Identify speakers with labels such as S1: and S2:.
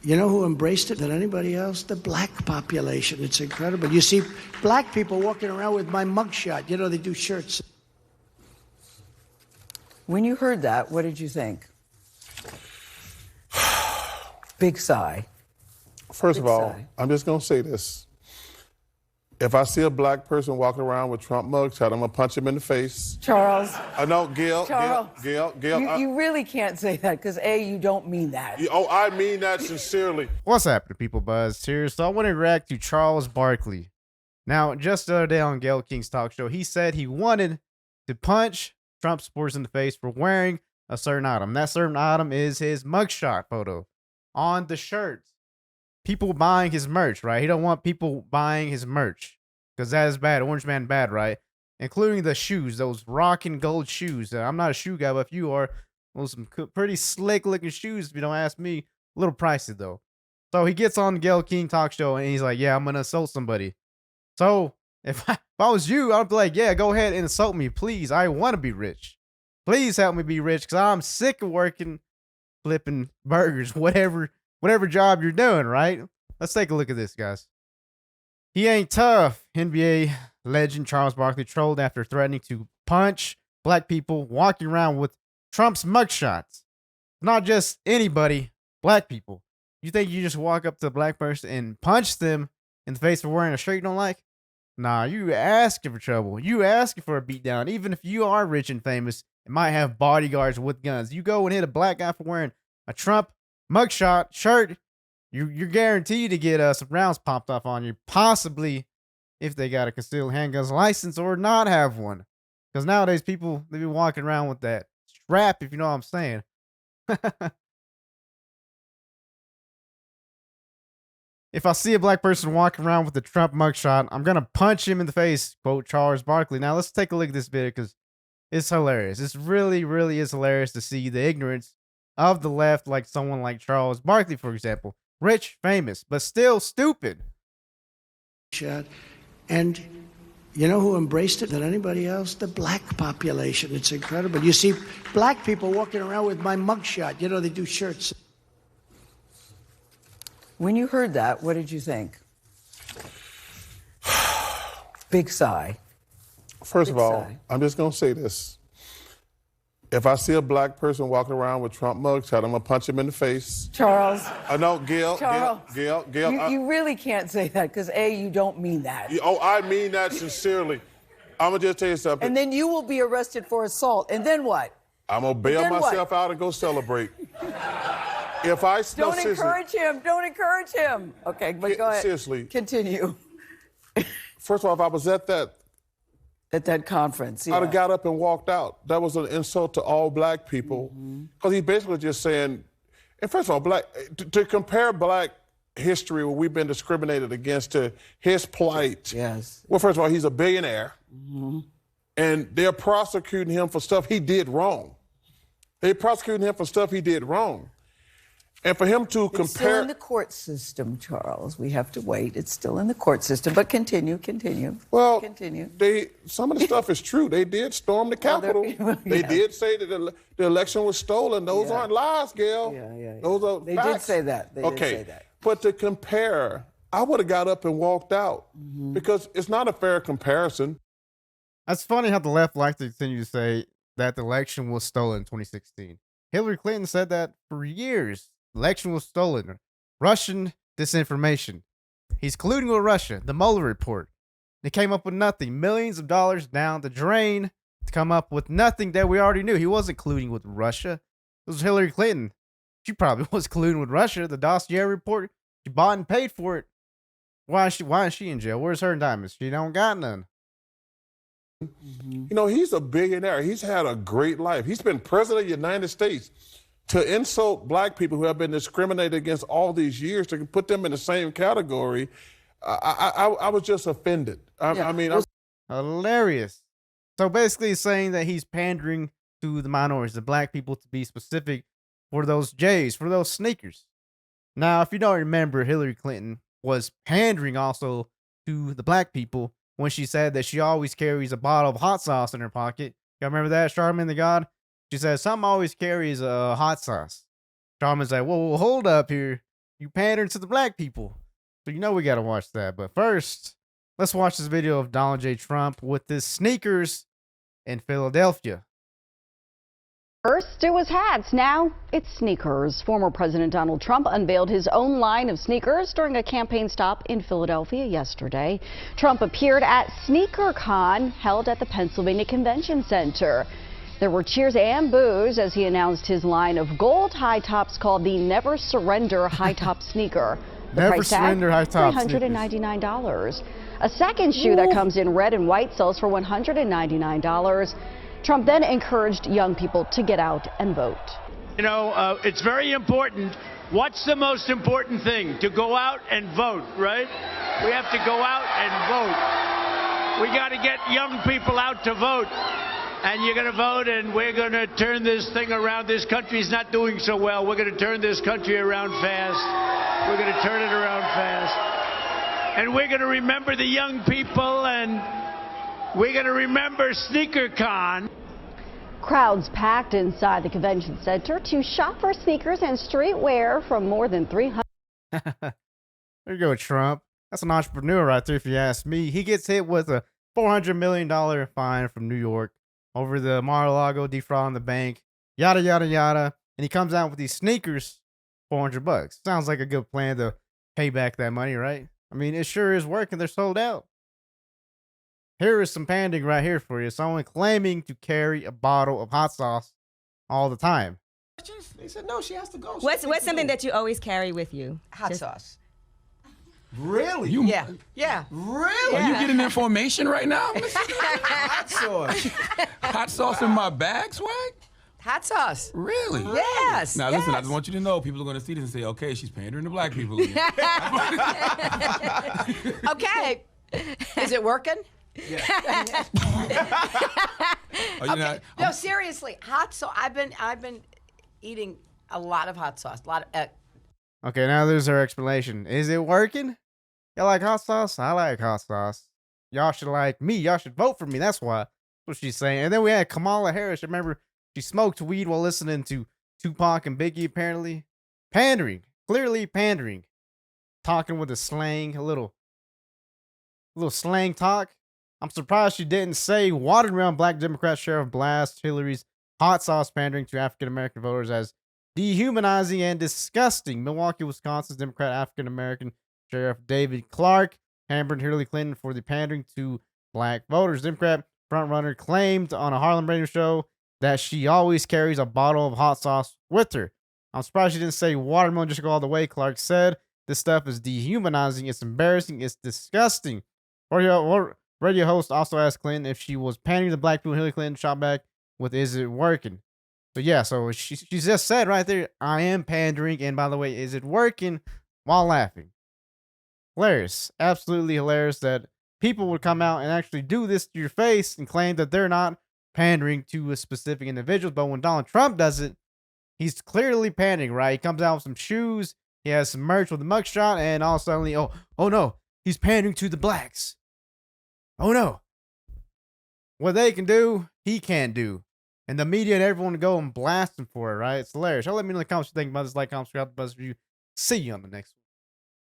S1: You know who embraced it than anybody else? The black population. It's incredible. You see black people walking around with my mugshot. You know, they do shirts.
S2: When you heard that, what did you think? Big sigh.
S3: First of all, I'm just going to say this. If I see a black person walking around with Trump mugshot, I'm going to punch him in the face.
S2: Charles.
S3: No, Gail.
S2: Charles.
S3: Gail.
S2: You really can't say that because, A, you don't mean that.
S3: Oh, I mean that sincerely.
S4: What's happening, people? Buzz here. So I want to react to Charles Barkley. Now, just the other day on Gayle King's talk show, he said he wanted to punch Trump supporters in the face for wearing a certain item. That certain item is his mugshot photo on the shirts. People buying his merch, right? He don't want people buying his merch because that is bad. Orange Man bad, right? Including the shoes, those rocking gold shoes. I'm not a shoe guy, but if you are, those some pretty slick looking shoes, if you don't ask me. A little pricey though. So he gets on the Gayle King talk show and he's like, yeah, I'm going to assault somebody. So if I was you, I'd be like, yeah, go ahead and assault me, please. I want to be rich. Please help me be rich because I'm sick of working, flipping burgers, whatever job you're doing, right? Let's take a look at this, guys. He ain't tough. NBA legend Charles Barkley trolled after threatening to punch black people walking around with Trump's mugshots. Not just anybody, black people. You think you just walk up to a black person and punch them in the face for wearing a shirt you don't like? Nah, you asking for trouble. You asking for a beatdown. Even if you are rich and famous and might have bodyguards with guns, you go and hit a black guy for wearing a Trump mugshot shirt, you're guaranteed to get some rounds popped off on you. Possibly if they got a concealed handguns license or not have one. Because nowadays people, they be walking around with that strap, if you know what I'm saying. If I see a black person walking around with a Trump mugshot, I'm going to punch him in the face, quote Charles Barkley. Now, let's take a look at this video because it's hilarious. It's really, really is hilarious to see the ignorance of the left, like someone like Charles Barkley, for example. Rich, famous, but still stupid.
S1: And you know who embraced it than anybody else? The black population. It's incredible. You see black people walking around with my mugshot. You know, they do shirts.
S2: When you heard that, what did you think? Big sigh.
S3: First of all, I'm just going to say this. If I see a black person walking around with Trump mugshot, I'm going to punch him in the face.
S2: Charles.
S3: No, Gail.
S2: Charles.
S3: Gail.
S2: You really can't say that because, A, you don't mean that.
S3: Oh, I mean that sincerely. I'm going to just tell you something.
S2: And then you will be arrested for assault. And then what?
S3: I'm going to bail myself out and go celebrate. If I
S2: don't encourage him. Don't encourage him. Okay, but go ahead.
S3: Seriously.
S2: Continue.
S3: First of all, if I was at
S2: that conference,
S3: I'd have got up and walked out. That was an insult to all black people. Because he's basically just saying, and first of all, to compare black history where we've been discriminated against to his plight.
S2: Yes.
S3: Well, first of all, he's a billionaire. And they're prosecuting him for stuff he did wrong. They're prosecuting him for stuff he did wrong. And for him to compare...
S2: It's still in the court system, Charles. We have to wait. It's still in the court system. But continue.
S3: Well,
S2: continue.
S3: Some of the stuff is true. They did storm the Capitol. They did say that the election was stolen. Those aren't lies, Gail. Those are
S2: They
S3: facts.
S2: did say that. They did say that.
S3: But to compare, I would have got up and walked out because it's not a fair comparison.
S4: That's funny how the left likes to continue to say that the election was stolen in 2016. Hillary Clinton said that for years. Election was stolen. Russian disinformation. He's colluding with Russia. The Mueller report. They came up with nothing. Millions of dollars down the drain to come up with nothing that we already knew. He wasn't colluding with Russia. It was Hillary Clinton. She probably was colluding with Russia. The dossier report. She bought and paid for it. Why is she in jail? Where's her indictments? She don't got none.
S3: You know, he's a billionaire. He's had a great life. He's been president of the United States. To insult black people who have been discriminated against all these years, to put them in the same category, I was just offended. I mean,
S4: hilarious. So basically saying that he's pandering to the minorities, the black people to be specific for those J's, for those sneakers. Now, if you don't remember, Hillary Clinton was pandering also to the black people when she said that she always carries a bottle of hot sauce in her pocket. Y'all remember that, Charlamagne the God? She says, something always carries a hot sauce. Charlamagne's like, whoa, hold up here. You pandering to the black people. So you know we gotta watch that. But first, let's watch this video of Donald J. Trump with his sneakers in Philadelphia.
S5: First, it was hats. Now it's sneakers. Former President Donald Trump unveiled his own line of sneakers during a campaign stop in Philadelphia yesterday. Trump appeared at SneakerCon, held at the Pennsylvania Convention Center. There were cheers and boos as he announced his line of gold high tops called the Never Surrender high top sneaker. The
S4: Never
S5: price tag,
S4: surrender high top
S5: $399. A second shoe that comes in red and white sells for $199. Trump then encouraged young people to get out and vote.
S6: You know, it's very important. What's the most important thing? To go out and vote, right? We have to go out and vote. We got to get young people out to vote. And you're going to vote, and we're going to turn this thing around. This country's not doing so well. We're going to turn this country around fast. We're going to turn it around fast. And we're going to remember the young people, and we're going to remember SneakerCon.
S5: Crowds packed inside the convention center to shop for sneakers and streetwear from more than 300.
S4: There you go, Trump. That's an entrepreneur right there, if you ask me. He gets hit with a $400 million fine from New York over the Mar-a-Lago defrauding the bank, yada, yada, yada. And he comes out with these sneakers, $400. Sounds like a good plan to pay back that money, right? I mean, it sure is working. They're sold out. Here is some pandering right here for you. Someone claiming to carry a bottle of hot sauce all the time.
S7: They said no, she has to go.
S8: What's something that you always carry with you?
S9: Hot sauce.
S7: Really?
S9: Yeah.
S7: Really?
S9: Yeah.
S7: Are you getting information right now? Hot sauce. Hot sauce in my bag, swag?
S9: Hot sauce.
S7: Really?
S9: Yes.
S7: Now listen, I
S9: yes.
S7: just want you to know, people are going to see this and say, okay, she's pandering to black people again.
S9: Okay. Is it working?
S7: Yeah.
S9: Okay. No, seriously, hot sauce. I've been eating a lot of hot sauce. A lot of.
S4: Okay, now there's our explanation. Is it working? Y'all like hot sauce? I like hot sauce. Y'all should like me. Y'all should vote for me. That's why. That's what she's saying. And then we had Kamala Harris. Remember, she smoked weed while listening to Tupac and Biggie, apparently. Pandering. Clearly pandering. Talking with a slang. A little slang talk. I'm surprised she didn't say watered around black Democrat Sheriff blast Hillary's hot sauce pandering to African American voters as dehumanizing and disgusting. Milwaukee, Wisconsin's Democrat African American Sheriff David Clark hammered Hillary Clinton for the pandering to black voters. Democrat frontrunner claimed on a Harlem radio show that she always carries a bottle of hot sauce with her. I'm surprised she didn't say watermelon just go all the way. Clark said this stuff is dehumanizing. It's embarrassing. It's disgusting. Radio host also asked Clinton if she was pandering to black people. Hillary Clinton shot back with, "Is it working?" So yeah, so she just said right there, "I am pandering," and by the way, is it working? While laughing. Hilarious, absolutely hilarious that people would come out and actually do this to your face and claim that they're not pandering to a specific individual. But when Donald Trump does it, he's clearly pandering, right? He comes out with some shoes, he has some merch with a mugshot, and all suddenly, oh no, he's pandering to the blacks. Oh no. What they can do, he can't do. And the media and everyone go and blast him for it, right? It's hilarious. Y'all let me know in the comments what you think about this. Like, comment, subscribe, buzz review. See you on the next one.